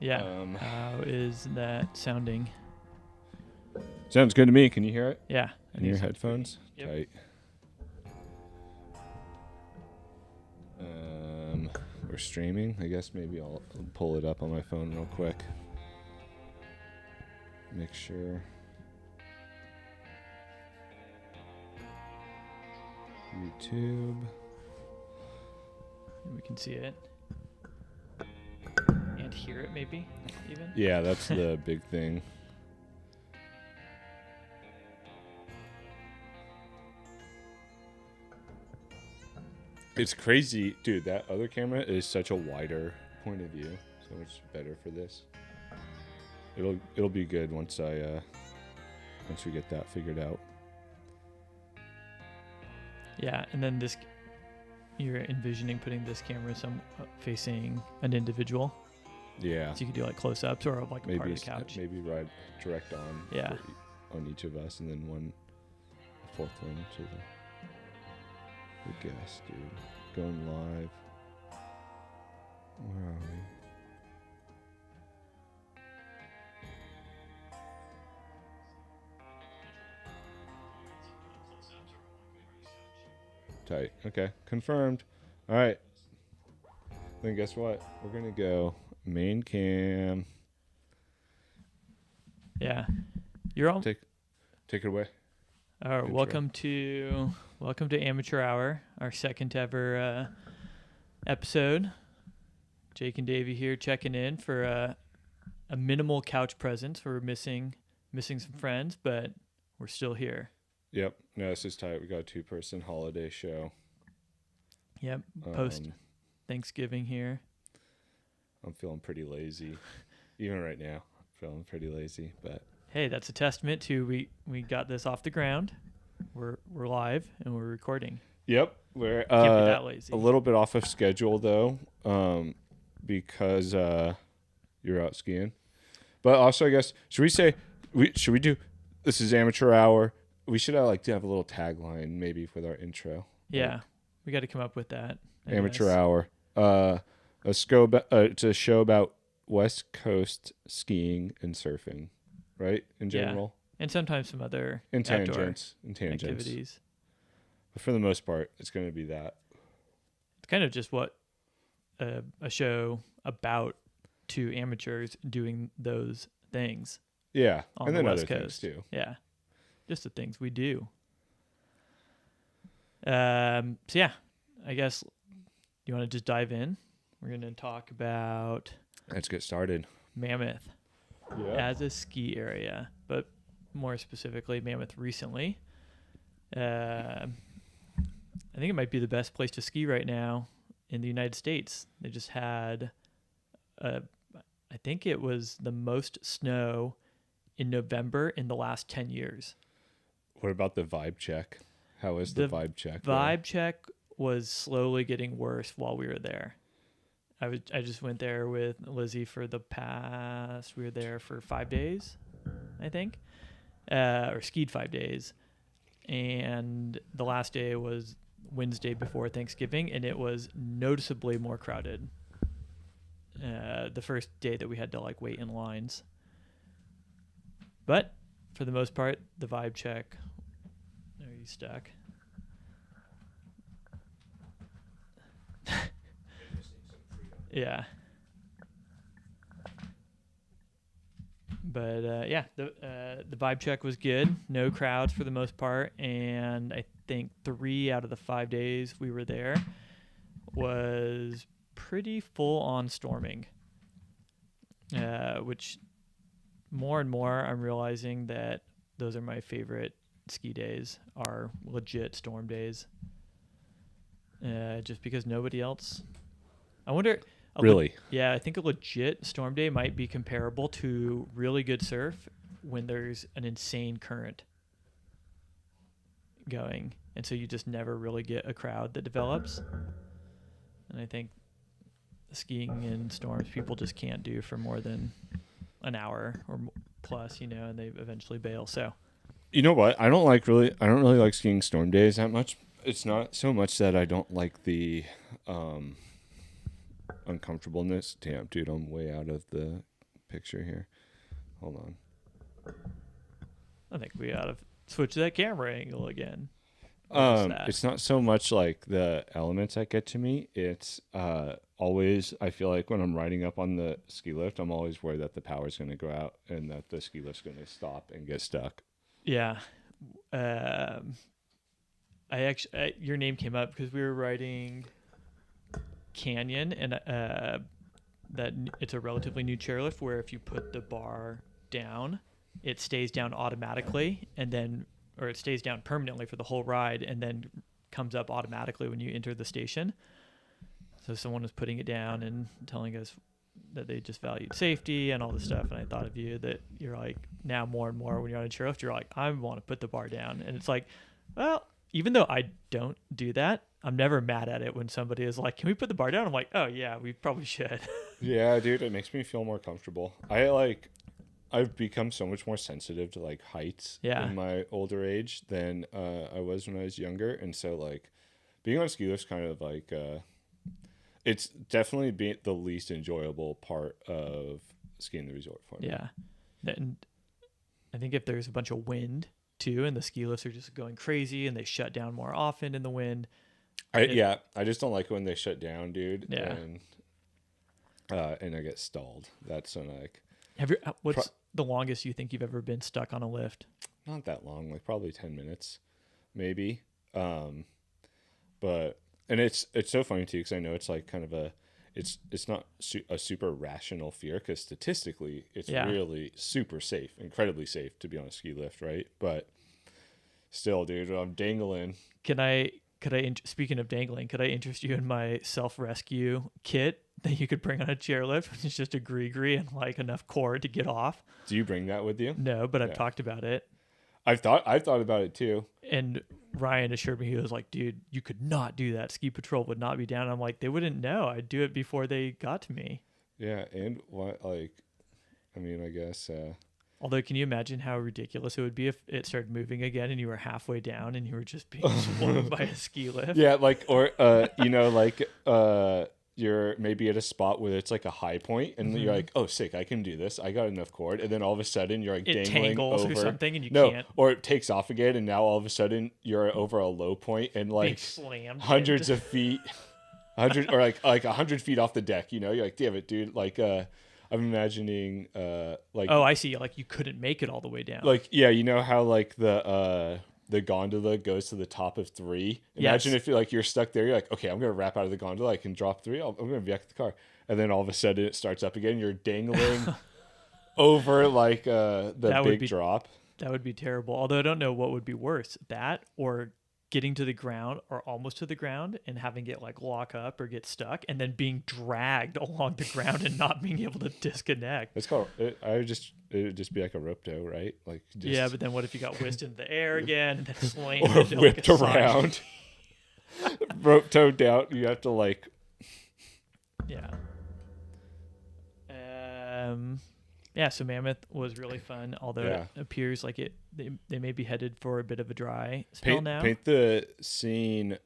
Yeah. How is that sounding? Sounds good to me. Can you hear it? Yeah. In your headphones? Yep. Tight. We're streaming. I guess maybe I'll pull it up on my phone real quick. Make sure. YouTube. We can see it. And hear it, maybe, even? Yeah, that's the big thing. It's crazy. Dude, that other camera is such a wider point of view. So much better for this. It'll be good once we get that figured out. Yeah, and then this, you're envisioning putting this camera facing an individual. Yeah. So you could do like close-ups or like a part of the couch. Maybe right direct on. Yeah. On each of us, and then a fourth one to the guest, dude. Going live. Where are we? Tight. Okay. Confirmed. All right. Then guess what? We're going to go main cam. Yeah. You're all Take it away. All right, welcome to Amateur Hour, our second ever episode. Jake and Davey here checking in for a minimal couch presence. We're missing some friends, but we're still here. Yep. No, this is tight. We got a 2-person holiday show. Yep. Post Thanksgiving here. I'm feeling pretty lazy. Even right now, I'm feeling pretty lazy, but hey, that's a testament to we got this off the ground. We're live and we're recording. Yep, we're Can't be that lazy. A little bit off of schedule though, because you're out skiing. But also, I guess should we do this is Amateur Hour? We should have a little tagline maybe with our intro. Yeah, we got to come up with that. Amateur Hour. It's a show about West Coast skiing and surfing. Right, in general, and sometimes some other tangents, activities. But for the most part, it's going to be that. It's kind of just what a show about 2 amateurs doing those things. Yeah, on and the then West other Coast. things too. Yeah, just the things we do. So yeah, I guess you want to just dive in. We're going to talk about. Let's get started. Mammoth. Yeah. As a ski area, but more specifically Mammoth recently. I think it might be the best place to ski right now in the United States. They just had, I think it was the most snow in November in the last 10 years. What about the vibe check? How is the vibe check? Vibe check was slowly getting worse while we were there. I just went there with Lizzie for the past. We were there for 5 days, I think, or skied 5 days, and the last day was Wednesday before Thanksgiving, and it was noticeably more crowded. The first day that we had to wait in lines, but for the most part, the vibe check. Are you stuck? Yeah. But yeah, the vibe check was good. No crowds for the most part, and I think 3 out of the 5 days we were there was pretty full on storming. Which more and more I'm realizing that those are my favorite ski days, are legit storm days. Just because nobody else. I wonder. Really? Yeah, I think a legit storm day might be comparable to really good surf when there's an insane current going. And so you just never really get a crowd that develops. And I think skiing in storms people just can't do for more than an hour or plus, and they eventually bail. So, you know what? I don't really like skiing storm days that much. It's not so much that I don't like the uncomfortableness. Damn, dude, I'm way out of the picture here. Hold on. I think we ought to switch that camera angle again. Or just that. It's not so much like the elements that get to me. It's always, I feel like when I'm riding up on the ski lift, I'm always worried that the power's going to go out and that the ski lift's going to stop and get stuck. Yeah. Your name came up because we were riding Canyon, and that it's a relatively new chairlift where if you put the bar down, it stays down automatically, and then, or it stays down permanently for the whole ride, and then comes up automatically when you enter the station. So someone was putting it down and telling us that they just valued safety and all this stuff. And I thought of you, that you're like, now more and more when you're on a chairlift, you're like, I want to put the bar down. And it's like, well, even though I don't do that, I'm never mad at it when somebody is like, can we put the bar down? I'm like, oh yeah, we probably should. Yeah, dude, it makes me feel more comfortable. I've become so much more sensitive to like heights in my older age than I was when I was younger. And so like being on ski lifts kind of like, it's definitely the least enjoyable part of skiing the resort for me. Yeah. And I think if there's a bunch of wind too, and the ski lifts are just going crazy and they shut down more often in the wind. I just don't like when they shut down, dude. Yeah. And I get stalled. That's when like. What's the longest you think you've ever been stuck on a lift? Not that long, like probably 10 minutes, maybe. But and it's so funny too, because I know it's like kind of it's not a super rational fear, because statistically it's really super safe, incredibly safe to be on a ski lift, right? But still, dude, I'm dangling. Speaking of dangling, could I interest you in my self-rescue kit that you could bring on a chairlift? It's just a gree and like enough cord to get off. Do you bring that with you? No, but I've talked about it. I've thought about it too. And Ryan assured me, he was like, dude, you could not do that. Ski Patrol would not be down. I'm like, they wouldn't know. I'd do it before they got to me. Yeah, and what, like, I mean, I guess. Although, can you imagine how ridiculous it would be if it started moving again and you were halfway down and you were just being swung by a ski lift? Yeah, like, or, you're maybe at a spot where it's like a high point and you're like, oh, sick, I can do this. I got enough cord. And then all of a sudden you're like it dangling tangles over. Or something and you can't. Or it takes off again and now all of a sudden you're over a low point and like hundreds of feet, 100 feet off the deck, you know? You're like, damn it, dude. Like, I'm imagining like. Oh, I see. Like you couldn't make it all the way down. Like, yeah, you know how like the gondola goes to the top of 3. Imagine if you're stuck there. You're like, okay, I'm gonna wrap out of the gondola. I can drop 3. I'm gonna be back at the car, and then all of a sudden it starts up again. You're dangling over like the big drop. That would be terrible. Although I don't know what would be worse, that or getting to the ground or almost to the ground and having it like lock up or get stuck, and then being dragged along the ground and not being able to disconnect. It's called. It would just be like a rope tow, right? Like yeah, but then what if you got whisked into the air again and then slammed or into whipped like around, rope towed down? You have to like. Yeah. Yeah. So Mammoth was really fun, although it appears like they may be headed for a bit of a dry spell now. Paint the scene.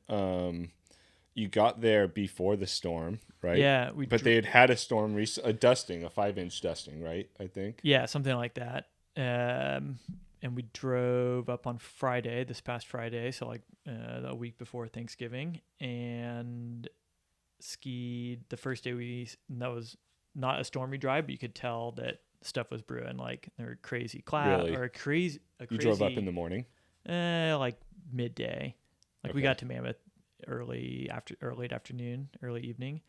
You got there before the storm, right? Yeah, but they had a storm, a dusting, a 5-inch dusting, right? I think. Yeah, something like that. And we drove up on Friday, this past Friday, so like a week before Thanksgiving, and skied the first day. That was not a stormy drive, but you could tell that stuff was brewing. Like there were crazy clouds really? or crazy. You drove up in the morning. Like midday. Like we got to Mammoth early afternoon, early evening.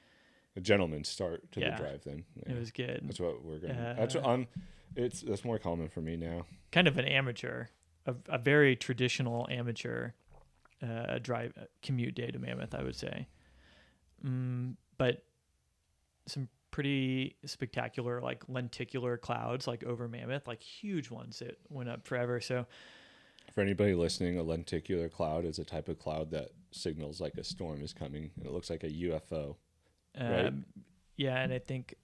A gentleman's start to the drive then. Yeah. It was good. That's what we're gonna. That's what that's more common for me now. Kind of an amateur, a very traditional amateur drive commute day to Mammoth, I would say. But some pretty spectacular like lenticular clouds like over Mammoth, like huge ones that went up forever. So for anybody listening, a lenticular cloud is a type of cloud that signals like a storm is coming, and it looks like a UFO. Right? Yeah, and I think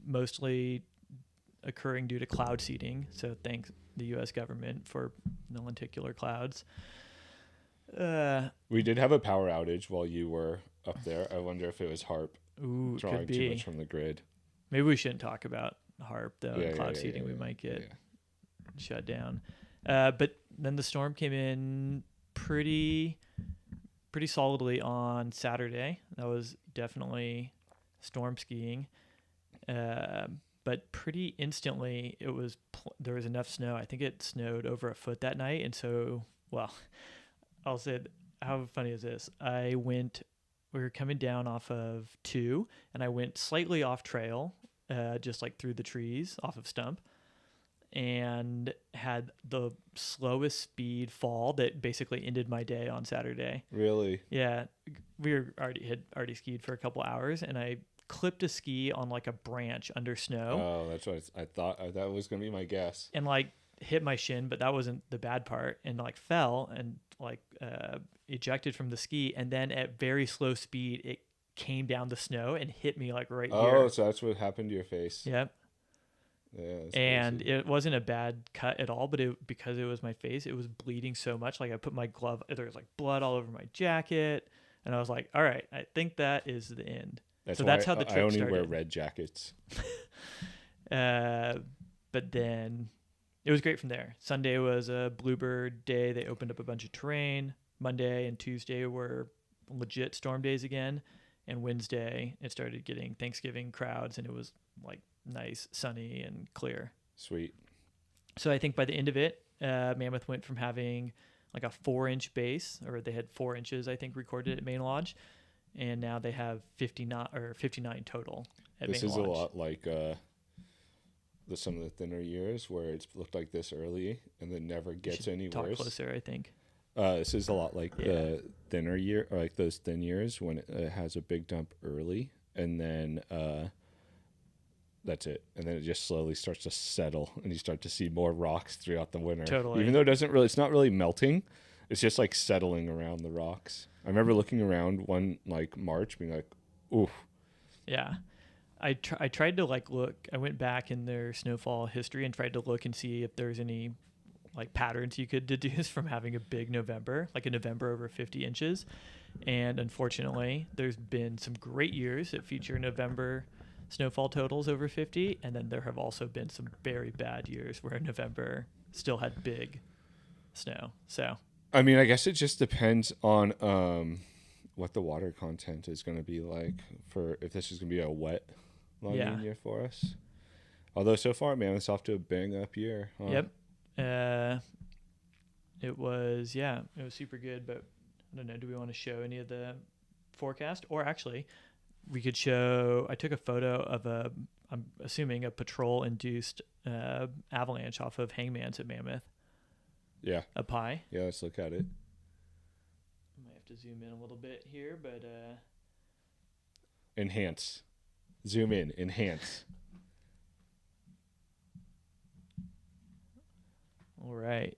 mostly occurring due to cloud seeding. So thanks the U.S. government for the lenticular clouds. We did have a power outage while you were up there. I wonder if it was HARP drawing too much from the grid. Maybe we shouldn't talk about harp though. Yeah, And cloud yeah, seeding, we yeah, might get yeah. shut down. But then the storm came in pretty solidly on Saturday. That was definitely storm skiing. Uh, but pretty instantly, there was enough snow. I think it snowed over a foot that night, and so well, I'll say, how funny is this? We were coming down off of two, and I went slightly off trail, just like through the trees off of Stump, and had the slowest speed fall that basically ended my day on Saturday. Really? Yeah, had already skied for a couple hours, and I clipped a ski on like a branch under snow, Oh, that's what I thought. That was gonna be my guess. and like hit my shin, but that wasn't the bad part, and like fell and like ejected from the ski, and then at very slow speed it came down the snow and hit me like right Oh, here. so that's what happened to your face. Yep. Yeah, that's And crazy. it wasn't a bad cut at all, but because it was my face, it was bleeding so much. Like I put my glove, there was like blood all over my jacket, and I was like, "All right, I think that is the end." That's So why that's how the I trip only wear started. red jackets. But then it was great from there. Sunday was a bluebird day. They opened up a bunch of terrain. Monday and Tuesday were legit storm days again. And Wednesday, it started getting Thanksgiving crowds, and it was like nice, sunny, and clear. Sweet. So I think by the end of it, Mammoth went from having like a 4-inch base, or they had 4 inches, I think, recorded at Main Lodge, and now they have 59 total at This Main is Lodge. a lot like some of the thinner years where it's looked like this early and then never You gets should any talk worse. closer, I think. This is a lot like the thinner year, or like those thin years when it has a big dump early, and then that's it, and then it just slowly starts to settle, and you start to see more rocks throughout the winter. Totally. Even though it's not really melting, it's just like settling around the rocks. I remember looking around one like March, being like, "Oof." Yeah. I tried to like look. I went back in their snowfall history and tried to look and see if there's any like patterns you could deduce from having a big November, like a November over 50 inches. And unfortunately, there's been some great years that feature November snowfall totals over 50, and then there have also been some very bad years where November still had big snow. So I mean, I guess it just depends on what the water content is going to be like for if this is going to be a wet logging year for us. Although so far, man, it's off to a bang up year. Huh? Yep. It was super good, but I don't know, do we want to show any of the forecast? Or actually, we could show, I took a photo of I'm assuming a patrol induced avalanche off of Hangman's at Mammoth. Yeah. Up high. Yeah, let's look at it. I might have to zoom in a little bit here, but Enhance. Zoom in. Enhance. all right.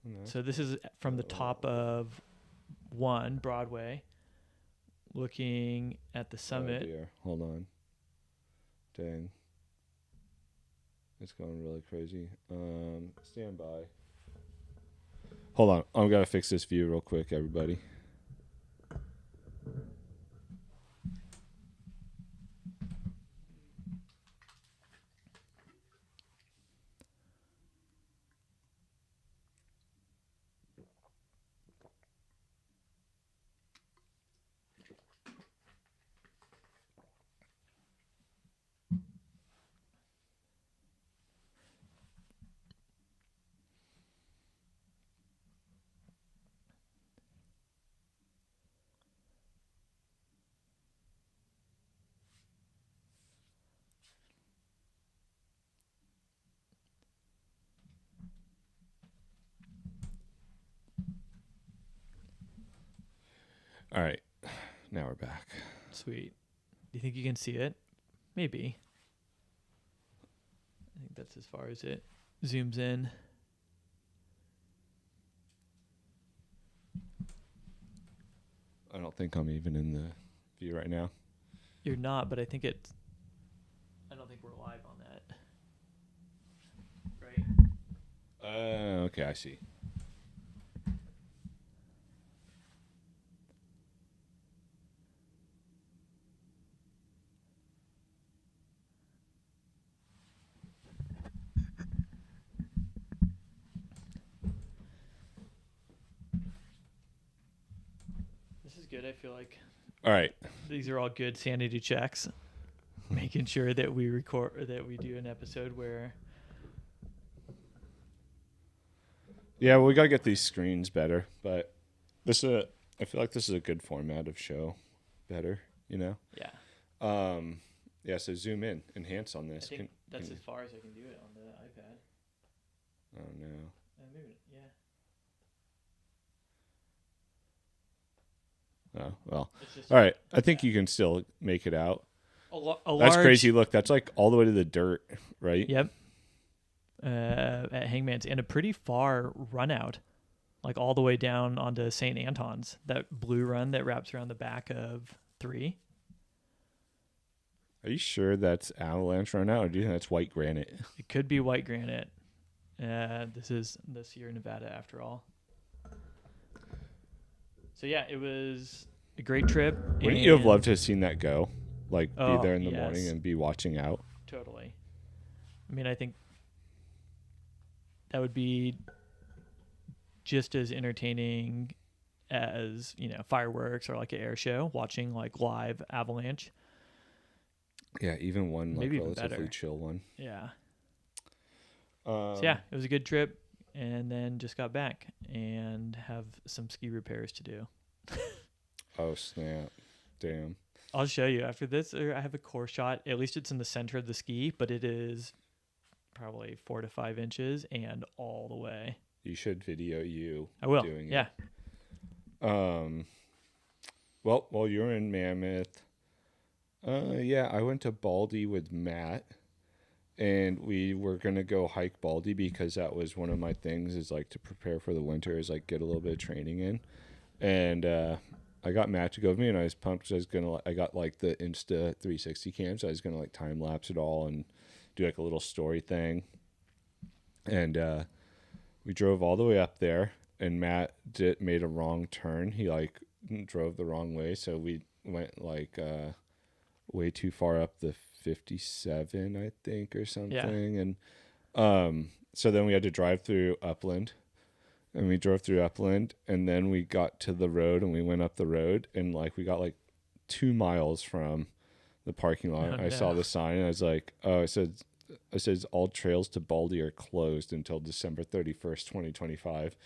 No. So this is from the top of Broadway, looking at the summit. Oh dear. Hold on. Dang. It's going really crazy. Stand by. Hold on. I'm going to fix this view real quick, everybody. All right. Now we're back. Sweet. Do you think you can see it? Maybe. I think that's as far as it zooms in. I don't think I'm even in the view right now. You're not, but I don't think we're live on that. Right? Okay, I see. good. I feel like All right. these are all good sanity checks, making sure that we do an episode where. Yeah, we got to get these screens better, but I feel like this is a good format of show. Better, you know? Yeah. Yeah, so zoom in, enhance on I this. think that's as far as I can do it on the iPad. Oh, no. Maybe, yeah. Oh, well. It's just All right. I think you can still make it out. a That's large, crazy. Look, that's like all the way to the dirt, right? Yep. At Hangman's, and a pretty far run out, like all the way down onto St. Anton's. That blue run that wraps around the back of 3. Are you sure that's avalanche run out, or do you think that's white granite? It could be white granite. This year in Nevada, after all. So yeah, it was a great trip. Wouldn't you have loved to have seen that go? Like, be there in the morning yes. and be watching out? Totally. I mean, I think that would be just as entertaining as, fireworks or like an air show, watching like live avalanche. Yeah, even one like Maybe even relatively better. chill one. Yeah. So yeah, it was a good trip, and then just got back and have some ski repairs to do. Oh, snap. Damn. I'll show you after this. I have a core shot. At least it's in the center of the ski, but it is probably 4 to 5 inches and all the way. You should video you I will. doing Yeah. it. Well, while you're in Mammoth, yeah, I went to Baldy with Matt, and we were going to go hike Baldy because that was one of my things, is like to prepare for the winter, is like get a little bit of training in. And I got Matt to go with me, and I was pumped. I got like the Insta 360 cam, so I was going to like time lapse it all and do like a little story thing. And we drove all the way up there, and Matt made a wrong turn. He like drove the wrong way, so we went like way too far up the 57, I think, or something. Yeah. And so then we had to drive through Upland, and we drove through Upland, and then we got to the road, and we went up the road, and like we got like 2 miles from the parking lot. I saw the sign, and I was like, oh, I said all trails to Baldy are closed until December 31st, 2025.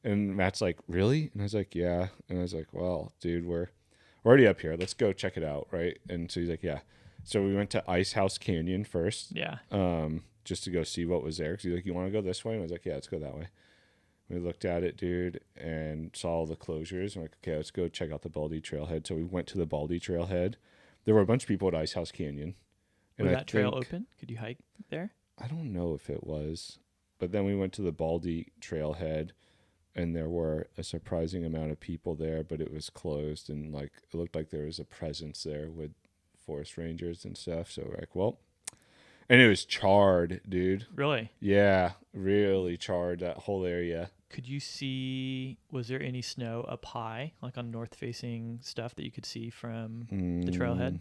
And Matt's like, really? And I was like, yeah. And I was like, well, dude, we're already up here. Let's go check it out, right? And so he's like, yeah. So we went to Ice House Canyon first. Yeah. Just to go see what was there. Because he's like, you want to go this way? And I was like, yeah, let's go that way. We looked at it, dude, and saw all the closures. I'm like, okay, let's go check out the Baldy Trailhead. So we went to the Baldy Trailhead. There were a bunch of people at Ice House Canyon. Was that trail open? Could you hike there? I don't know if it was. But then we went to the Baldy Trailhead, and there were a surprising amount of people there, but it was closed, and like it looked like there was a presence there with forest rangers and stuff. So we're like, well, and it was charred, dude. Really? Yeah, really charred, that whole area. Could you see, was there any snow up high, like on north facing stuff that you could see from the trailhead?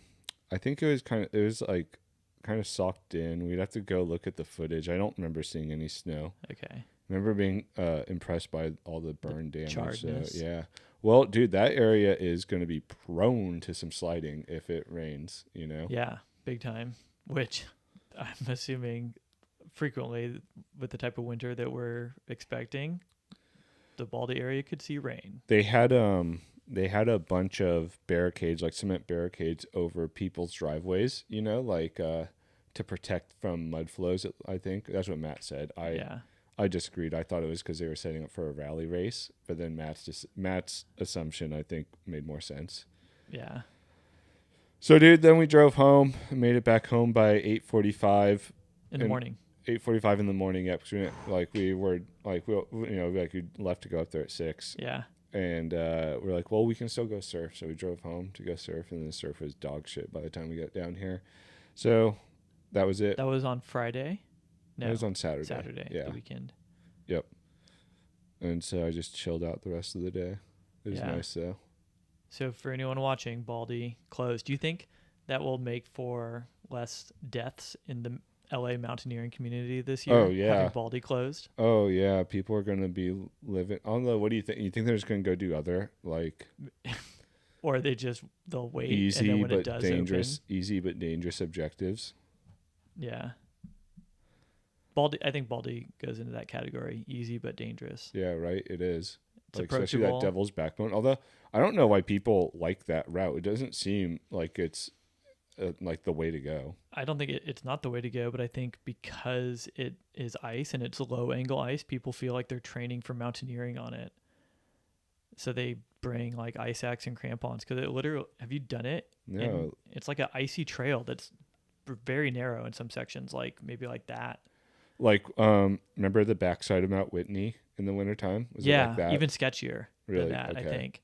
I think it was like kind of socked in. We'd have to go look at the footage. I don't remember seeing any snow. Okay. I remember being impressed by all the burn damage. Charredness. So, yeah. Well, dude, that area is going to be prone to some sliding if it rains, you know? Yeah, big time. Which I'm assuming frequently with the type of winter that we're expecting, the Baldy area could see rain. They had a bunch of barricades, like cement barricades over people's driveways, you know, like to protect from mud flows, I think. That's what Matt said. I disagreed. I thought it was because they were setting up for a rally race, but then Matt's assumption, I think, made more sense. Yeah. So, dude, then we drove home, made it back home by 8:45 in the morning. 8:45 in the morning. Yeah, because we left to go up there at 6. Yeah. And we're like, well, we can still go surf. So we drove home to go surf, and the surf was dog shit by the time we got down here. So that was it. That was on Friday? No. It was on Saturday. Yeah. The weekend. Yep. And so I just chilled out the rest of the day. It was nice, though. So for anyone watching, Baldy closed. Do you think that will make for less deaths in the LA mountaineering community this year? Oh, yeah. Having Baldy closed? Oh, yeah. People are going to be living. I don't know. What do you think? You think they're just going to go do other, like... or they'll wait, and then when it does open, easy but dangerous objectives. yeah. Baldy, I think Baldy goes into that category, easy but dangerous. Yeah, right. It is. It's Like especially that approachable. Devil's Backbone. Although I don't know why people like that route. It doesn't seem like it's like the way to go. I don't think it's not the way to go, but I think because it is ice and it's low angle ice, people feel like they're training for mountaineering on it. So they bring like ice axe and crampons because it literally. Have you done it? No, And it's like an icy trail that's very narrow in some sections, like maybe like that. like remember the backside of Mount Whitney in the wintertime? Was it like that? Even sketchier Really? than that, Okay. I think.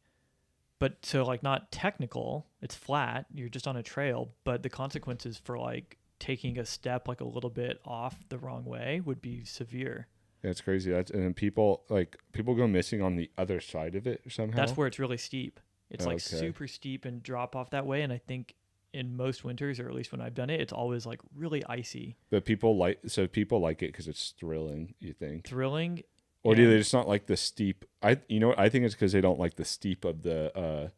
But so like not technical, it's flat, you're just on a trail, but the consequences for like taking a step like a little bit off the wrong way would be severe. Yeah, it's crazy. And then people go missing on the other side of it somehow. That's where it's really steep. It's like Okay. super steep and drop off that way, and I think in most winters, or at least when I've done it, it's always like really icy. But people like it because it's thrilling. You think, Thrilling. or do and- they just not like the steep? I think it's because they don't like the steep of the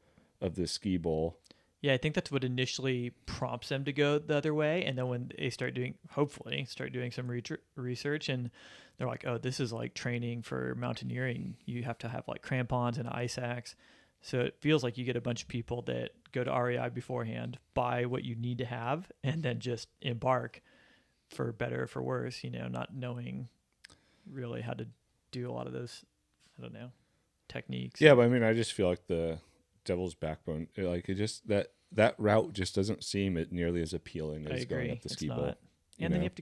ski bowl. Yeah, I think that's what initially prompts them to go the other way. And then when they hopefully start doing some research, and they're like, oh, this is like training for mountaineering. You have to have like crampons and ice axe. So it feels like you get a bunch of people that go to REI beforehand, buy what you need to have, and then just embark for better or for worse, not knowing really how to do a lot of those, I don't know, techniques. Yeah, but I mean, I just feel like the Devil's Backbone, that route just doesn't seem nearly as appealing I as agree. going up the ski It's bowl. not. And then you have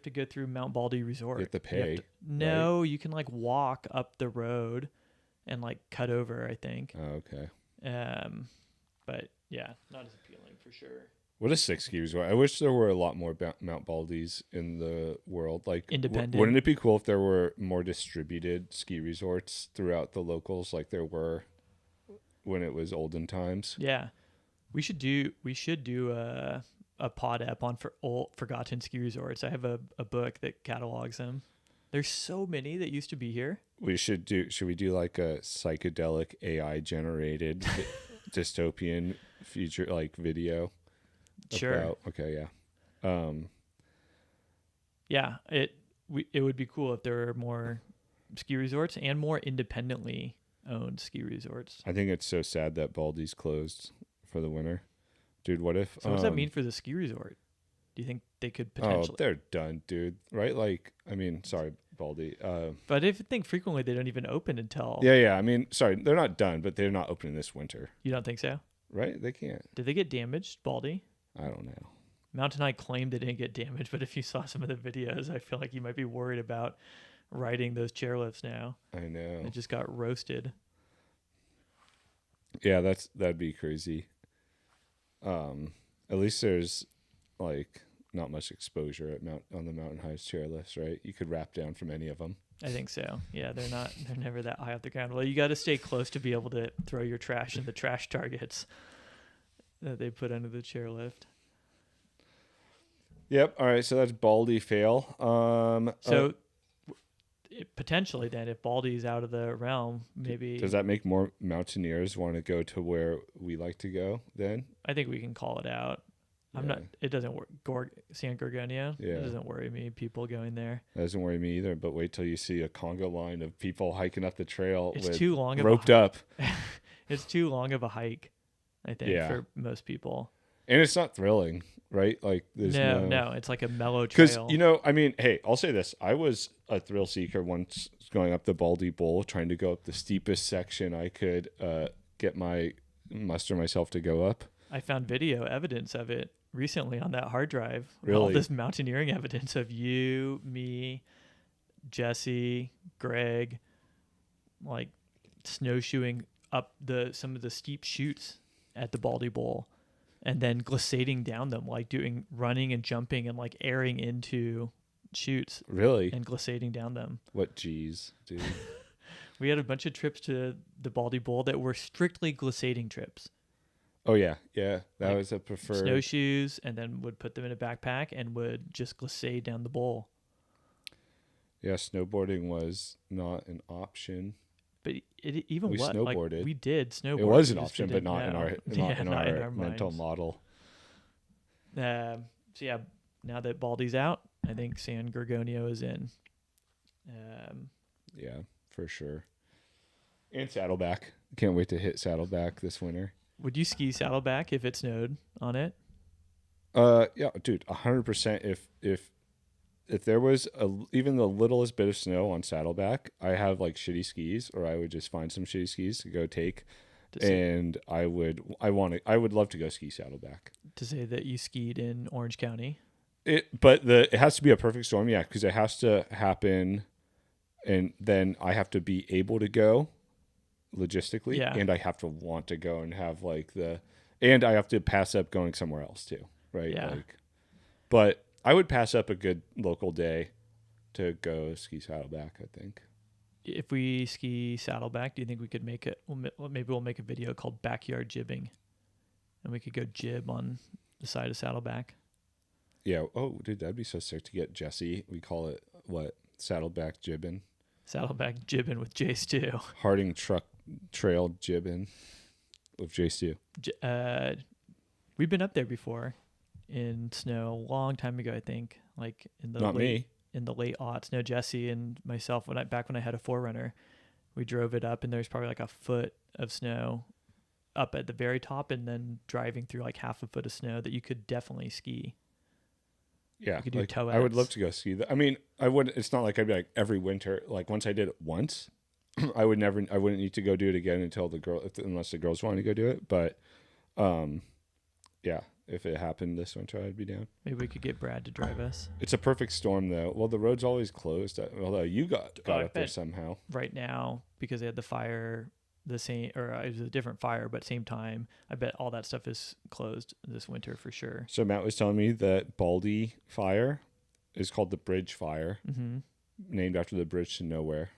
to go through Mount Baldy Resort. You have to pay. No, you can like walk up the road and like cut over, I think. Oh, okay. But yeah, not as appealing for sure. What a 6 ski resort. I wish there were a lot more Mount Baldies in the world. Like, Independent. Wouldn't it be cool if there were more distributed ski resorts throughout the locals, like there were when it was olden times? Yeah, we should do a pod ep on forgotten ski resorts. I have a book that catalogs them. There's so many that used to be here. Should we do like a psychedelic AI generated dystopian future like video? Sure. Okay, yeah. Yeah, it would be cool if there were more ski resorts and more independently owned ski resorts. I think it's so sad that Baldy's closed for the winter. Dude, what if So what does that mean for the ski resort? Do you think they could Oh, potentially? they're done, dude. Right? Like, I mean, sorry, Baldy. But I think frequently they don't even open until. Yeah. I mean, sorry, they're not done, but they're not opening this winter. You don't think so? Right? They can't. Did they get damaged, Baldy? I don't know. Mountain High claimed they didn't get damaged, but if you saw some of the videos, I feel like you might be worried about riding those chairlifts now. I know. It just got roasted. Yeah, that'd be crazy. At least there's like not much exposure on the Mountain High's chairlifts, right? You could wrap down from any of them. I think so. Yeah, they're never that high off the ground. Well, you got to stay close to be able to throw your trash in the trash targets that they put under the chairlift. Yep. All right. So that's Baldy fail. Potentially, then, if Baldy's out of the realm, maybe Does that make more mountaineers want to go to where we like to go then? I think we can call it out. I'm Yeah. not. It doesn't work. San Gorgonio. Yeah. It doesn't worry me. People going there. That doesn't worry me either, but wait till you see a conga line of people hiking up the trail It's with too long of roped up. It's too long of a hike, I think, Yeah. for most people. And it's not thrilling, right? Like there's No, it's like a mellow Because, trail. I mean, hey, I'll say this. I was a thrill seeker once going up the Baldy Bowl, trying to go up the steepest section I could muster myself to go up. I found video evidence of it recently on that hard drive. All Really? this mountaineering evidence of you, me, Jesse, Greg, like snowshoeing up some of the steep chutes at the Baldy Bowl, and then glissading down them, like doing running and jumping and like airing into chutes Really? and glissading down them. What G's, dude? We had a bunch of trips to the Baldy Bowl that were strictly glissading trips. Oh, yeah. Yeah. That Like was a preferred. Snowshoes, and then would put them in a backpack and would just glissade down the bowl. Yeah, snowboarding was not an option. But it even We what like snowboarded. we did snowboard. It was we an just option, but didn't not in know. our Yeah, not in our mental minds. model. So yeah, now that Baldy's out, I think San Gorgonio is in. Um, Yeah, for sure. And Saddleback. Can't wait to hit Saddleback this winter. would you ski Saddleback if it snowed on it? Yeah, dude, 100%. If there was even the littlest bit of snow on Saddleback, I have like shitty skis, or I would just find some shitty skis to go take, and I would love to go ski Saddleback. To say that you skied in Orange County. But it has to be a perfect storm, yeah, because it has to happen, and then I have to be able to go logistically, Yeah. and I have to want to go and have and I have to pass up going somewhere else too, right? Yeah. But I would pass up a good local day to go ski Saddleback, I think. If we ski Saddleback, do you think we could make it? Maybe we'll make a video called Backyard Jibbing, and we could go jib on the side of Saddleback. Yeah. Oh, dude, that'd be so sick to get Jesse. We call it what? Saddleback jibbing. Saddleback jibbing with Jace too. Harding Truck Trail jibbing with Jace too. We've been up there before in snow a long time ago. I think like in the Not me. In the late aughts. No, Jesse and myself when I had a 4Runner, we drove it up and there's probably like a foot of snow up at the very top, and then driving through like half a foot of snow that you could definitely ski. Yeah, You could do like, toe I would outs. love to go ski. I mean, I wouldn't. It's not like I'd be like every winter. Like once I did it once, I wouldn't need to go do it again until unless the girls want to go do it. But, yeah, if it happened this winter, I'd be down. Maybe we could get Brad to drive us. It's a perfect storm though. Well, the road's always closed. Although you got I up there bet somehow. right now because they had the fire, the same, or it was a different fire, but same time. I bet all that stuff is closed this winter for sure. So Matt was telling me that Baldy Fire is called the Bridge Fire, named after the bridge to nowhere.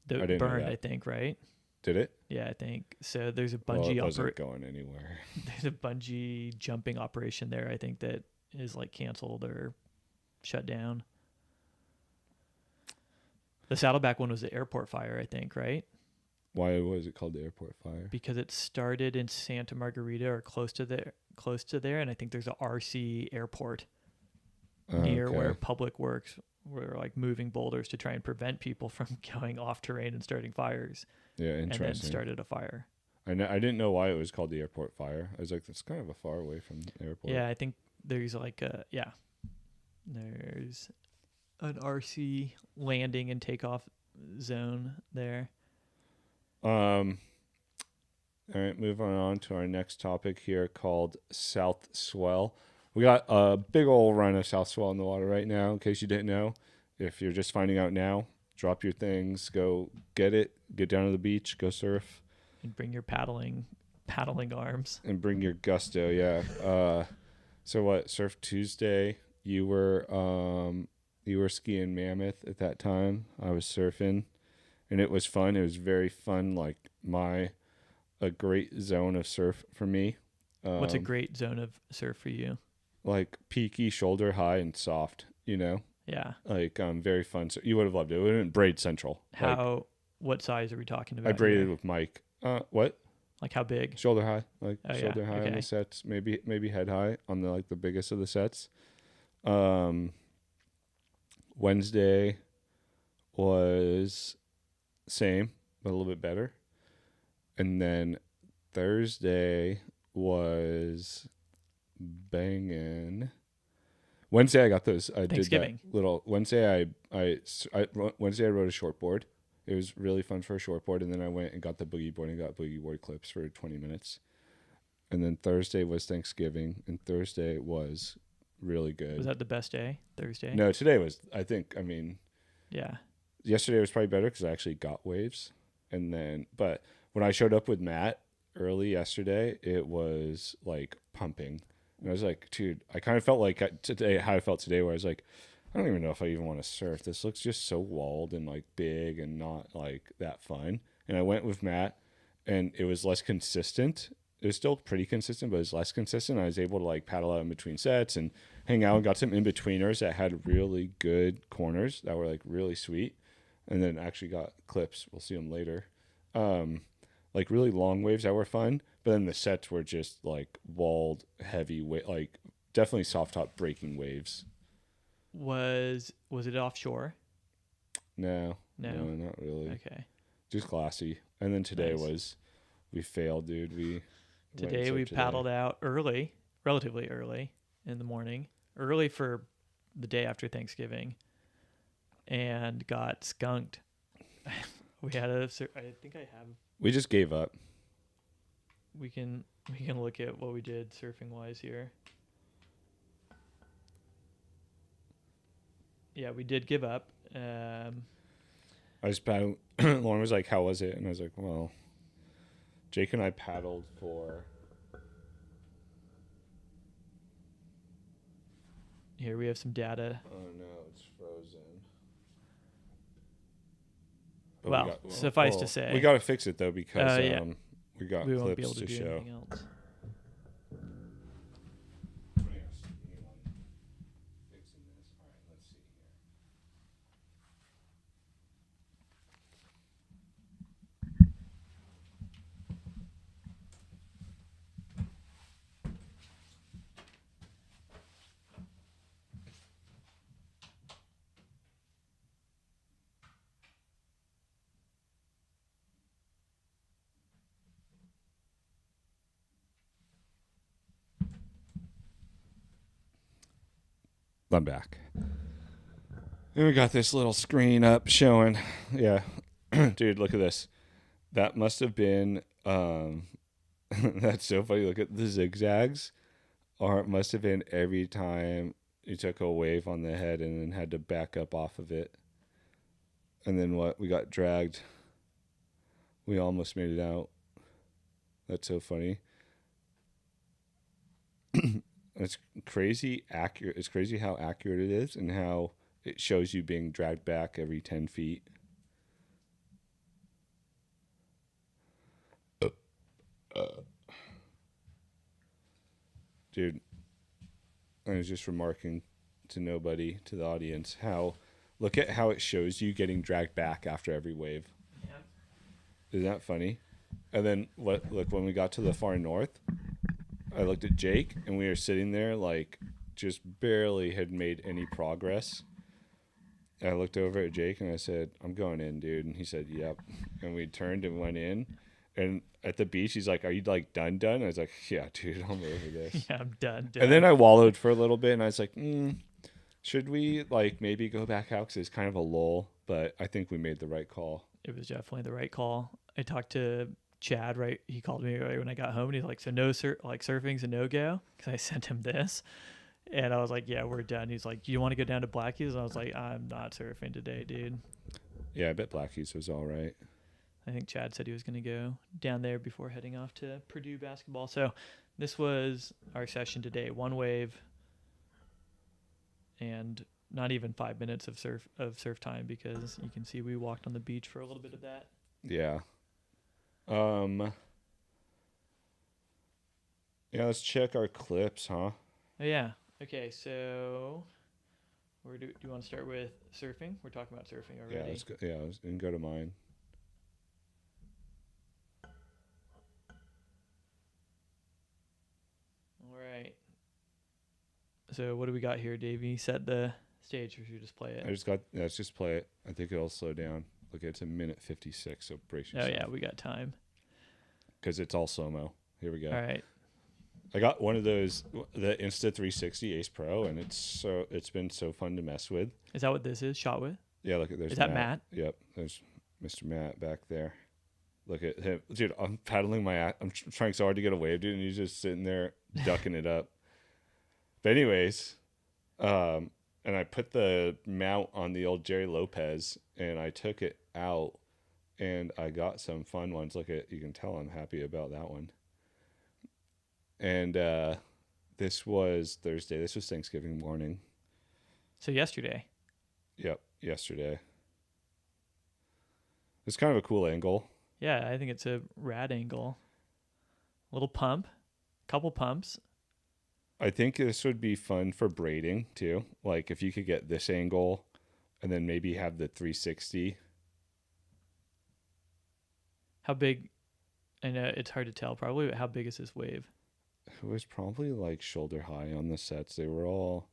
The I didn't know burned, that. I think, right? Did it? Yeah, I think so. There's a Well, bungee it wasn't going anywhere. There's a bungee jumping operation there. I think that is like canceled or shut down. The Saddleback one was the airport fire, I think, right? Why was it called the Airport Fire? Because it started in Santa Margarita or close to there, and I think there's a RC airport near where Public Works were like moving boulders to try and prevent people from going off terrain and starting fires. Yeah, interesting. And then started a fire. I didn't know why it was called the Airport Fire. I was like, that's kind of a far away from the airport. Yeah, I think there's like there's an RC landing and takeoff zone there. All right, moving on to our next topic here called South Swell. We got a big old run of South Swell in the water right now, in case you didn't know. If you're just finding out now, drop your things, go get it, get down to the beach, go surf. And bring your paddling arms. And bring your gusto, yeah. So what, Surf Tuesday, you were skiing Mammoth at that time. I was surfing, and it was fun. It was very fun, like a great zone of surf for me. What's a great zone of surf for you? Like peaky, shoulder high, and soft, Yeah. Like very fun. So you would have loved it. It would have been braid central. What size are we talking about? I braided here? with Mike. What? Like how big? Shoulder high, Shoulder high okay. on the sets. Maybe head high on the biggest of the sets. Wednesday was same, but a little bit better, and then Thursday was banging. Wednesday I got those. I did that little Wednesday. Wednesday I rode a shortboard. It was really fun for a shortboard, and then I went and got the boogie board and got boogie board clips for 20 minutes. And then Thursday was Thanksgiving, and Thursday was really good. Was that the best day? Thursday? No, today was. Yeah. Yesterday was probably better because I actually got waves, but when I showed up with Matt early yesterday, it was like pumping. And I was like, dude, I kind of felt like today how I felt today, where I was like, I don't even know if I even want to surf. This looks just so walled and like big and not like that fun. And I went with Matt, and it was less consistent. It was still pretty consistent, but it was less consistent. I was able to like paddle out in between sets and hang out, and got some in-betweeners that had really good corners that were like really sweet. And then actually got clips. We'll see them later. like really long waves that were fun, but then the sets were just like walled heavy like definitely soft top breaking waves. Was it offshore? No, no, No. not really. Okay. Just classy. And then today Nice. was we failed, dude. We went and Today we surfed today. paddled out early, relatively early in the morning, early for the day after Thanksgiving, and got skunked. We had I think I have. We just gave up. We can look at what we did surfing wise here. Yeah, we did give up. I just paddled. Lauren was like, "How was it?" And I was like, "Well, Jake and I paddled for." Here we have some data. Oh no, it's frozen. But Well, suffice to say, we got to fix it though because yeah. we got We won't be able clips to to do show. anything else. I'm back. And we got this little screen up showing. Yeah. Dude, look at this. That must have been that's so funny. Look at the zigzags. Or it must have been every time you took a wave on the head and then had to back up off of it. And then what? We got dragged. We almost made it out. That's so funny. It's crazy accurate. It's crazy how accurate it is and how it shows you being dragged back every 10 feet. Dude, I was just remarking to nobody, to the audience, how look at how it shows you getting dragged back after every wave. Yeah. Isn't that funny? And then what? Look, when we got to the far north, I looked at Jake, and we were sitting there like just barely had made any progress. And I looked over at Jake and I said, "I'm going in, dude." And he said, "Yep." And we turned and went in. And at the beach, he's like, "Are you like done?" And I was like, "Yeah, dude, I'm over this." Yeah, I'm done. And then I wallowed for a little bit, and I was like, should we like maybe go back out? Because it's kind of a lull, but I think we made the right call. It was definitely the right call. I talked to Chad, right? He called me right when I got home, and he's like, "So no like surfing's a no go?" Because I sent him this, and I was like, "Yeah, we're done." He's like, "Do you want to go down to Blackie's?" And I was like, "I'm not surfing today, dude." Yeah, I bet Blackie's was all right. I think Chad said he was going to go down there before heading off to Purdue basketball. So this was our session today. One wave and not even 5 minutes of surf time, because you can see we walked on the beach for a little bit of that. Yeah. Yeah, let's check our clips, huh? Oh, yeah. Okay, so where do you want to start with surfing? We're talking about surfing already. Yeah, let's go. Yeah, and go to mine. All right. So what do we got here, Davey? Set the stage, or should we just play it? Let's just play it. I think it'll slow down. Look, it's a minute 56, so brace yourself. Oh, yeah, we got time. Because it's all slow-mo. Here we go. All right. I got one of those, the Insta360 Ace Pro, and it's been so fun to mess with. Is that what this is? Shot with? Yeah, look at there's Is that Matt? Yep, there's Mr. Matt back there. Look at him, dude. I'm paddling my ass. I'm trying so hard to get a wave, dude, and he's just sitting there ducking it up. But anyways, and I put the mount on the old Jerry Lopez, and I took it out, and I got some fun ones. Look at, you can tell I'm happy about that one. And this was Thursday. This was Thanksgiving morning. So yesterday. Yep, yesterday. It's kind of a cool angle. Yeah, I think it's a rad angle. Little pump, couple pumps. I think this would be fun for braiding too. Like if you could get this angle and then maybe have the 360. How big? I know it's hard to tell. Probably, but how big is this wave? It was probably like shoulder high on the sets. They were all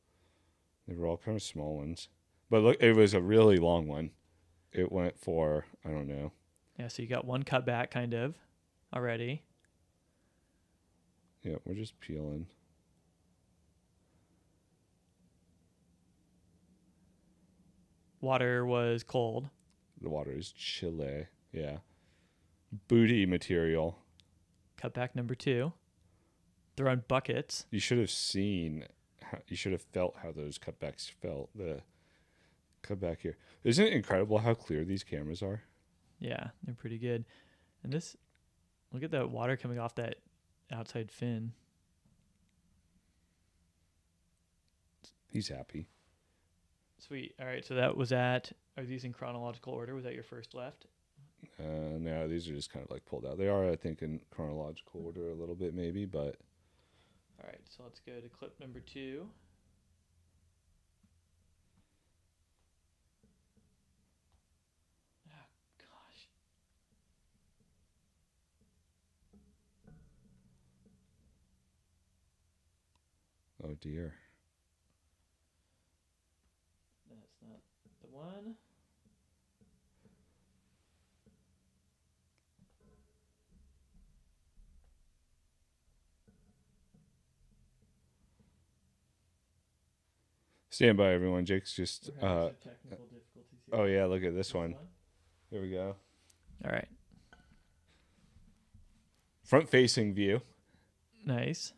kind of small ones. But look, it was a really long one. It went for, I don't know. Yeah, so you got one cut back kind of already. Yeah, we're just peeling. Water was cold. The water is chilly. Yeah. Booty material. Cut back number 2. Throwing buckets. You should have seen, you should have felt how those cutbacks felt. The cutback here. Isn't it incredible how clear these cameras are? Yeah, they're pretty good. And this, look at that water coming off that outside fin. He's happy. Sweet. All right, so that was at, are these in chronological order? Was that your first left? No, these are just kind of like pulled out. They are, I think, in chronological order a little bit maybe, but. All right, so let's go to clip number 2. Oh, gosh. Oh, dear. That's not the one. Stand by, everyone. Jake's just. We're having some technical difficulties here. Oh, yeah, look at this one. Here we go. All right. Front facing view. Nice.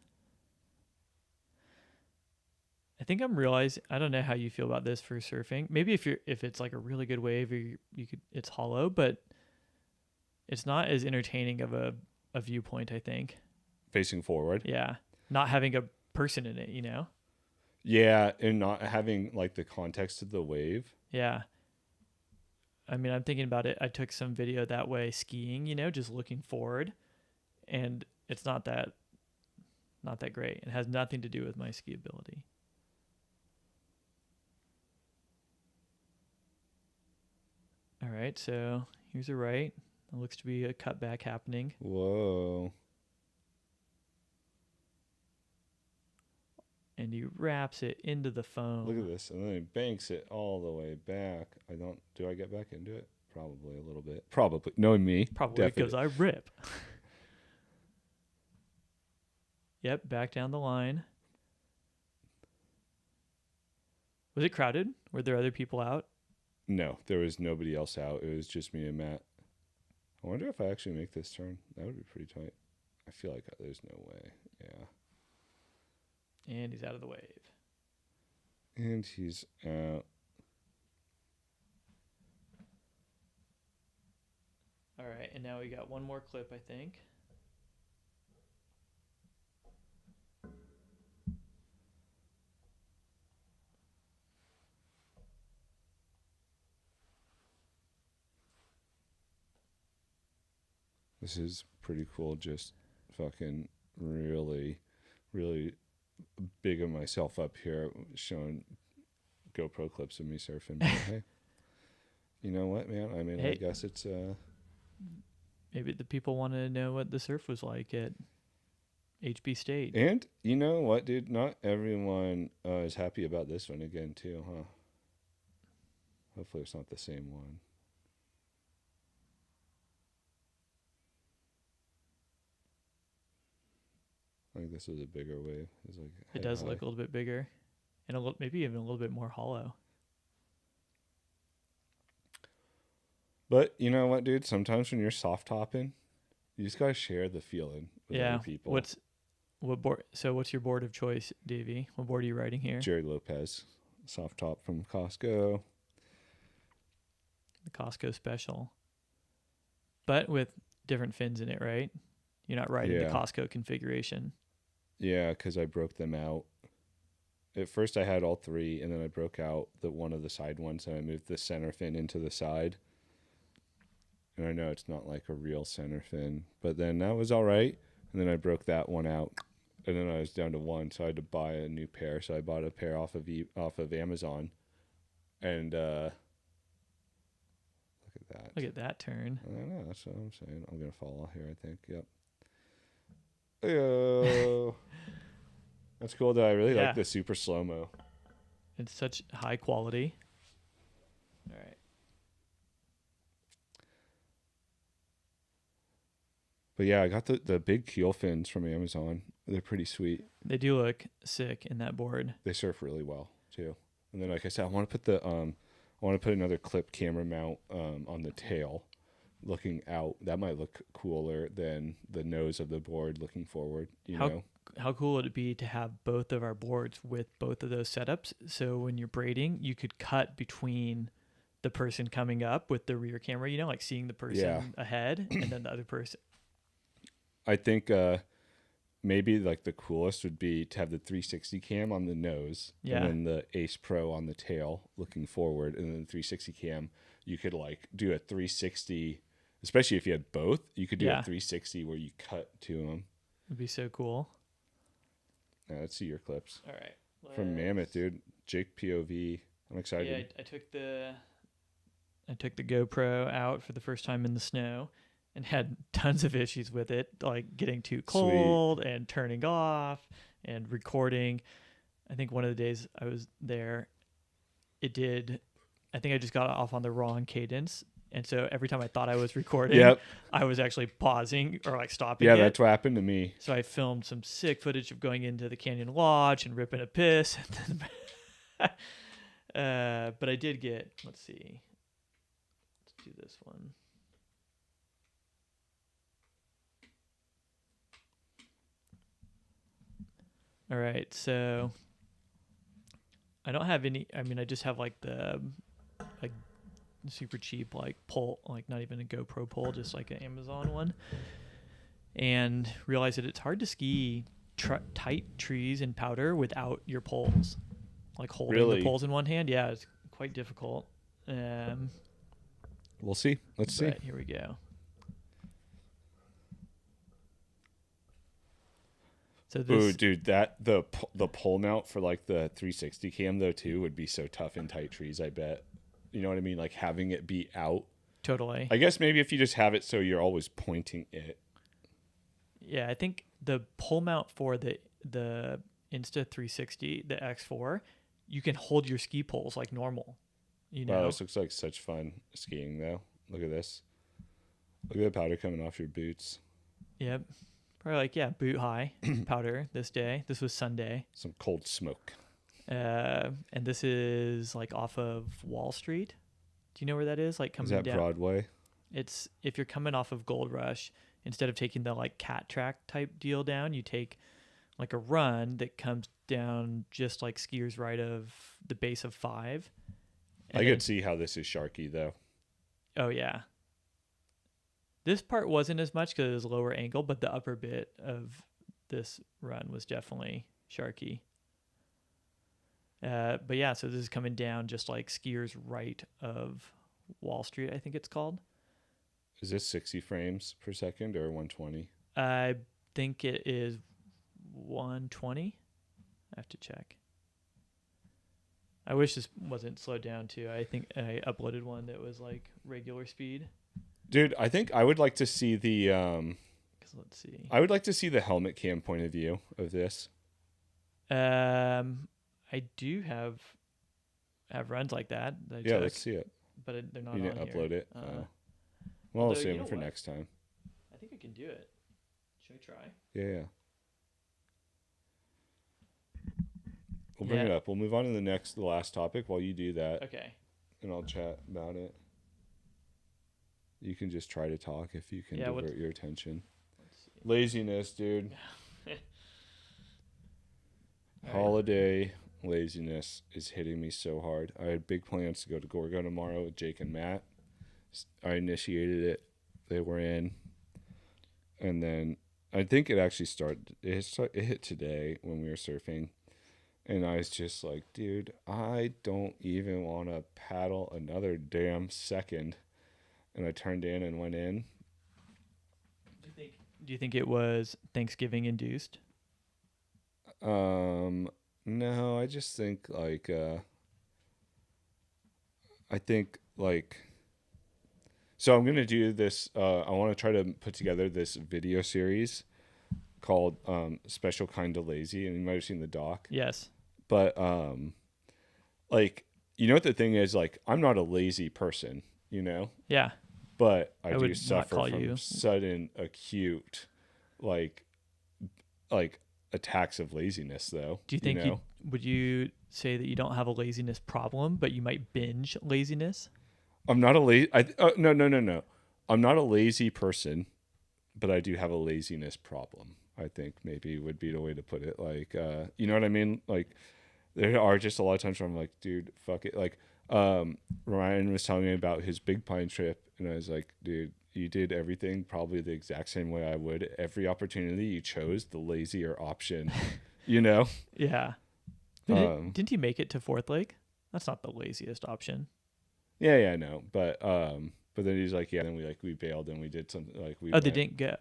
I think I'm realizing, I don't know how you feel about this for surfing. Maybe if it's like a really good wave, or you could, it's hollow, but it's not as entertaining of a viewpoint, I think. Facing forward. Yeah. Not having a person in it, you know? Yeah, and not having like the context of the wave. Yeah. I mean, I'm thinking about it. I took some video that way skiing, you know, just looking forward, and it's not that great. It has nothing to do with my ski ability. All right, so here's a right. It looks to be a cutback happening. Whoa. And he wraps it into the foam. Look at this. And then he banks it all the way back. Do I get back into it? Probably a little bit. Probably. Knowing me. Probably because I rip. Yep, back down the line. Was it crowded? Were there other people out? No, there was nobody else out. It was just me and Matt. I wonder if I actually make this turn. That would be pretty tight. I feel like there's no way. Yeah. And he's out of the wave. And he's out. All right, and now we got one more clip, I think. This is pretty cool. Just fucking really, really big of myself up here showing GoPro clips of me surfing. But hey, you know what, man? I mean, Hey. I guess it's Maybe the people want to know what the surf was like at HB State. and you know what, dude? Not everyone is happy about this one again, too, huh? Hopefully, it's not the same one. I think this is a bigger wave. It's like It does look a little bit bigger, and maybe even a little bit more hollow. But you know what, dude? Sometimes when you're soft topping, you just gotta share the feeling with Yeah. other people. What board? So what's your board of choice, Davey? What board are you riding here? Jerry Lopez, soft top from Costco. The Costco special, but with different fins in it, right? You're not riding the Yeah. Costco configuration. Yeah, because I broke them out. At first, I had all three, and then I broke out one of the side ones, and I moved the center fin into the side. And I know it's not like a real center fin, but then that was all right. And then I broke that one out, and then I was down to one, so I had to buy a new pair. So I bought a pair off of Amazon, and look at at that. Look at that turn. I know. That's what I'm saying. I'm gonna fall off here. I think. Yep. Ayo. That's cool though. I really Yeah. like the super slow mo. It's such high quality. All right. But yeah, I got the big keel fins from Amazon. They're pretty sweet. They do look sick in that board. They surf really well too. And then, like I said, I want to put another clip camera mount on the tail, looking out. That might look cooler than the nose of the board looking forward. You know. How cool would it be to have both of our boards with both of those setups? So when you're braiding, you could cut between the person coming up with the rear camera, you know, like seeing the person ahead and then the other person. I think maybe like the coolest would be to have the 360 cam on the nose and then the Ace Pro on the tail looking forward, and then the 360 cam, you could like do a 360, especially if you had both, you could do a 360 where you cut to them. It'd be so cool. Now, let's see your clips. All right. From Mammoth, dude. Jake POV. I'm excited. Yeah, I took the GoPro out for the first time in the snow and had tons of issues with it, like getting too cold and turning off and recording. I think one of the days I was there, I think I just got off on the wrong cadence. And so every time I thought I was recording, I was actually pausing or like stopping it. That's what happened to me. So I filmed some sick footage of going into the Canyon Lodge and ripping a piss. But I did get, let's see. Let's do this one. All right, so I don't have any. I mean, I just have like the like super cheap like pole, like not even a GoPro pole, just like an Amazon one, and realized that it's hard to ski tight trees and powder without your poles, like holding the poles in one hand. Yeah, it's quite difficult. We'll see. Let's see. Here we go. So ooh, dude, that the pole mount for like the 360 cam though too would be so tough in tight trees. I bet. You know what I mean? Like having it be out. Totally. I guess maybe if you just have it so you're always pointing it. Yeah, I think the pole mount for the Insta 360, the X4, you can hold your ski poles like normal. You know. Wow, this looks like such fun skiing though. Look at this. Look at the powder coming off your boots. Yep. Probably like, boot high powder this day. This was Sunday. Some cold smoke. And this is like off of Wall Street. Do you know where that is? Like coming down. Is that Broadway? It's if you're coming off of Gold Rush, instead of taking the like cat track type deal down, you take like a run that comes down just like skiers right of the base of 5. I could see how this is sharky though. Oh yeah. This part wasn't as much because it was lower angle, but the upper bit of this run was definitely sharky. But yeah, so this is coming down just like skiers right of Wall Street, I think it's called. Is this 60 frames per second or 120? I think it is 120. I have to check. I wish this wasn't slowed down too. I think I uploaded one that was like regular speed. Dude, I think I would like to see the let's see. I would like to see the helmet cam point of view of this. I do have runs like that. Yeah, let's see it. But they're not. You didn't on upload here. it. Well, I'll save it for next time. I think I can do it. Should I try? Yeah. We'll bring it up. We'll move on to the last topic while you do that. Okay. And I'll chat about it. You can just try to talk if you can divert your attention. Laziness, dude. Holiday laziness is hitting me so hard. I had big plans to go to Gorgo tomorrow with Jake and Matt. I initiated it. They were in. And then I think it actually started. It hit today when we were surfing. And I was just like, dude, I don't even want to paddle another damn second. And I turned in and went in. Do you think it was Thanksgiving induced? No, I just think like So I'm gonna do this. I want to try to put together this video series called "Special Kind of Lazy," and you might have seen the doc. Yes. But like, you know what the thing is? Like, I'm not a lazy person, you know, Yeah. but I I do would not suffer call from you. sudden, acute, like, like attacks of laziness, though. Do you You think you know, would you say that you don't have a laziness problem, but you might binge laziness? I'm not a lazy. No, no, no, no. I'm not a lazy person, but I do have a laziness problem. I think maybe would be the way to put it. Like, you know what I mean? Like, there are just a lot of times where I'm like, dude, fuck it. Like, Ryan was telling me about his Big Pine trip, and I was like, dude, you did everything probably the exact same way I would. Every opportunity you chose the lazier option, you know? Yeah. Um, Didn't he make it to Fourth Lake? That's not the laziest option. yeah, yeah, I know. But then he's like, yeah, then we bailed and we did something like we Oh, they went. didn't go.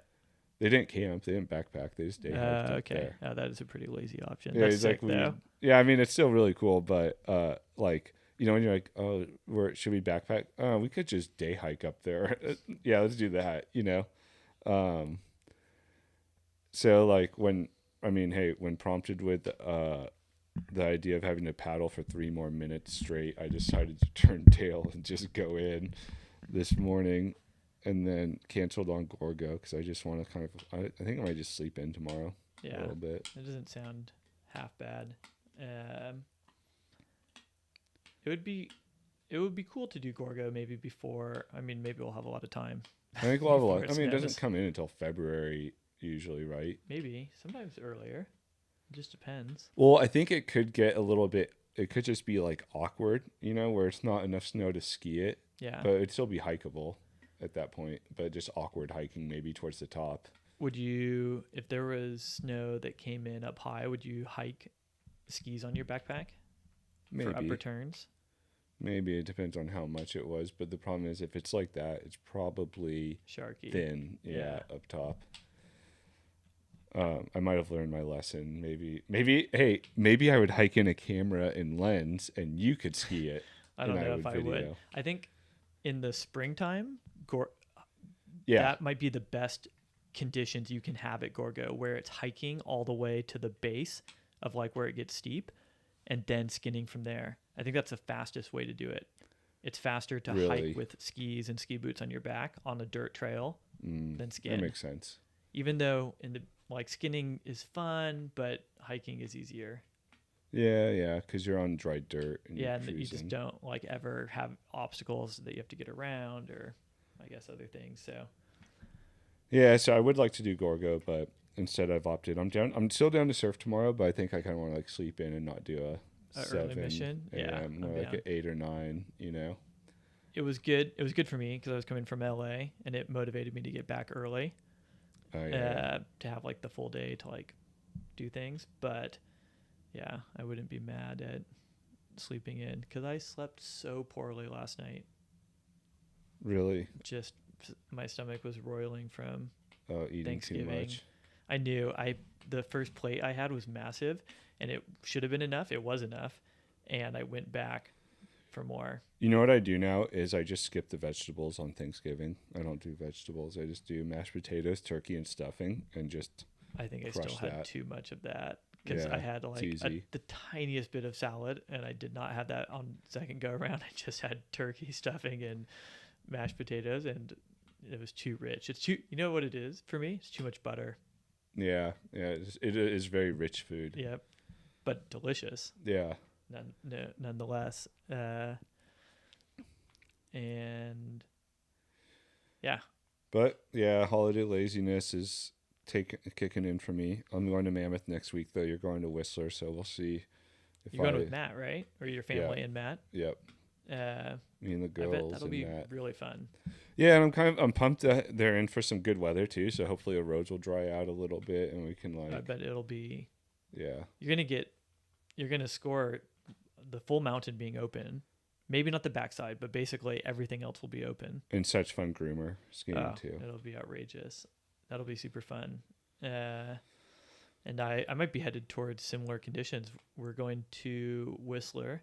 They didn't camp, they didn't backpack, they just day hiked up Okay. there. Oh, that is a pretty lazy option. Yeah, That's he's like, sick though. yeah, I mean, it's still really cool, but like, you know, when you're like, oh, where should we backpack? Oh, we could just day hike up there. Yeah, let's do that, you know? Um, so like when, I mean, hey, when prompted with the idea of having to paddle for 3 more minutes straight, I decided to turn tail and just go in this morning, and then canceled on Gorgo because I just want to kind of, I think I might just sleep in tomorrow a Yeah. little bit. It doesn't sound half bad. Um, it would be cool to do Gorgo maybe before. I mean, maybe we'll have a lot of time I think we'll have a before lot. it I mean, it doesn't snows. come in until February usually, right? Maybe sometimes earlier. It just depends. Well, I think it could get a little bit. It could just be like awkward, you know, where it's not enough snow to ski it, Yeah. but it'd still be hikeable at that point. But just awkward hiking maybe towards the top. Would you, if there was snow that came in up high, would you hike skis on your backpack for upper Maybe, turns? maybe it depends on how much it was. But the problem is, if it's like that, it's probably Sharky. thin. Yeah. Yeah, up top. I might have learned my lesson. Maybe. Hey, maybe I would hike in a camera and lens, and you could ski it, I and don't I know if would I would. video. I think in the springtime, Yeah, that might be the best conditions you can have at Gorgo, where it's hiking all the way to the base of like where it gets steep and then skinning from there. I think that's the fastest way to do it. It's faster to really. hike with skis and ski boots on your back on a dirt trail than That skin. makes sense. Even though in the like skinning is fun, but hiking is easier. Yeah, yeah, because you're on dry dirt and Yeah, you're and that you just cruising. don't like ever have obstacles that you have to get around or I guess other things. So Yeah, so I would like to do Gorgo, but instead I've opted. I'm down. I'm still down to surf tomorrow, but I think I kind of want to like sleep in and not do a early 7 mission. Yeah, a.m. I'm More like down. an 8 or 9. You know. It was good. It was good for me because I was coming from LA and it motivated me to get back early Oh yeah. to have like the full day to like do things. But yeah, I wouldn't be mad at sleeping in because I slept so poorly last night. Really. Just my stomach was roiling from Oh, eating too Thanksgiving. much. I knew the first plate I had was massive and it should have been enough. It was enough. And I went back for more. You know what I do now is I just skip the vegetables on Thanksgiving. I don't do vegetables. I just do mashed potatoes, turkey, and stuffing, and just I think I crush still had that. too much of that because I Yeah, had it's like easy. the tiniest bit of salad and I did not have that on second go around. I just had turkey stuffing and mashed potatoes and it was too rich. It's too, you know what it is for me? It's too much butter. Yeah, yeah. It is very rich food. Yep. But delicious. Yeah. Nonetheless. And yeah, But yeah, holiday laziness is kicking in for me. I'm going to Mammoth next week, though. You're going to Whistler, so we'll see if you're going with Matt, right? Or your family and Matt? Yep, Uh, me and the I bet girls that'll and be Matt. really fun. Yeah, and I'm pumped that they're in for some good weather too. So hopefully the roads will dry out a little bit and we can I bet it'll be. yeah. You're gonna score the full mountain being open. Maybe not the backside, but basically everything else will be open. And such fun groomer skiing Oh, too. it'll be outrageous. That'll be super fun. And I might be headed towards similar conditions. We're going to Whistler,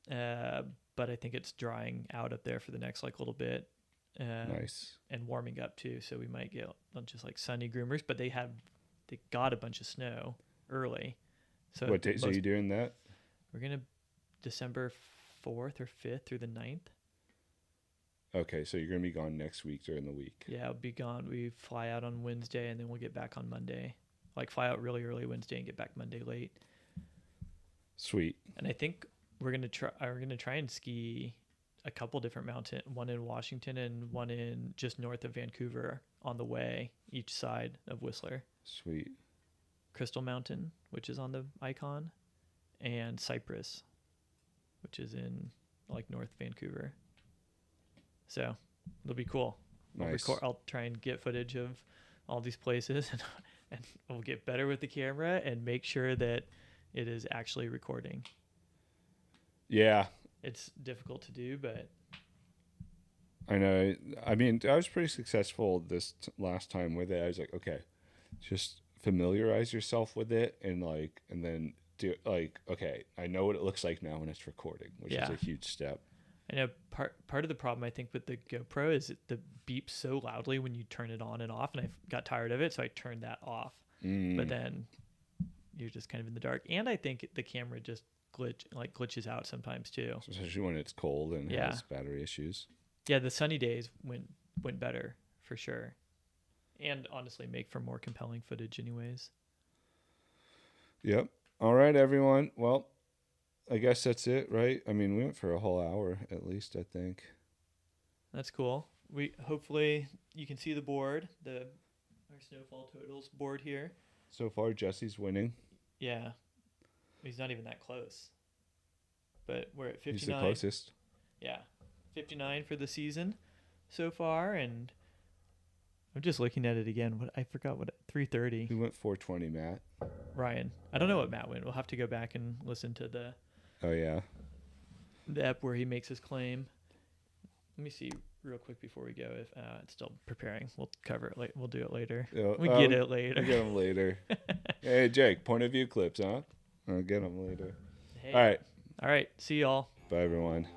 but I think it's drying out up there for the next like little bit. Nice. and warming up too. So we might get not just like sunny groomers, but they got a bunch of snow early. So What days are you doing that? We're gonna December 4th or 5th through the 9th. Okay, so you're gonna be gone next week during the week. Yeah, I'll be gone. We fly out on Wednesday and then we'll get back on Monday. Like fly out really early Wednesday and get back Monday late. Sweet. And I think we're gonna try and ski a couple different mountain, one in Washington and one in just north of Vancouver on the way, each side of Whistler. Sweet. Crystal Mountain, which is on the icon, and Cypress, which is in like North Vancouver. So it'll be cool. Nice. I'll try and get footage of all these places and we'll get better with the camera and make sure that it is actually recording. Yeah. It's difficult to do, but I know. I mean, I was pretty successful this last time with it. I was like, okay, just familiarize yourself with it and then do like, okay, I know what it looks like now when it's recording, which is a huge step. I know part of the problem I think with the GoPro is the beeps so loudly when you turn it on and off, and I got tired of it, so I turned that off. But then you're just kind of in the dark, and I think the camera just glitches out sometimes too, especially when it's cold and has battery issues. Yeah, the sunny days went better for sure, and honestly make for more compelling footage anyways. Yep. All right, everyone. Well, I guess that's it, right? I mean, we went for a whole hour at least, I think. That's cool. We hopefully you can see the board, our snowfall totals board here. So far, Jesse's winning. Yeah. He's not even that close. But we're at 59. He's the closest. Yeah. 59 for the season so far, and I'm just looking at it again. I forgot what 330. Who went 420, Matt? Ryan. I don't know what Matt went. We'll have to go back and listen to the ep where he makes his claim. Let me see real quick before we go. If it's still preparing, we'll cover it. We'll do it later. We get it later. We get them later. Hey, Jake, point of view clips, huh? I'll get them later. Hey. All right. See y'all. Bye, everyone.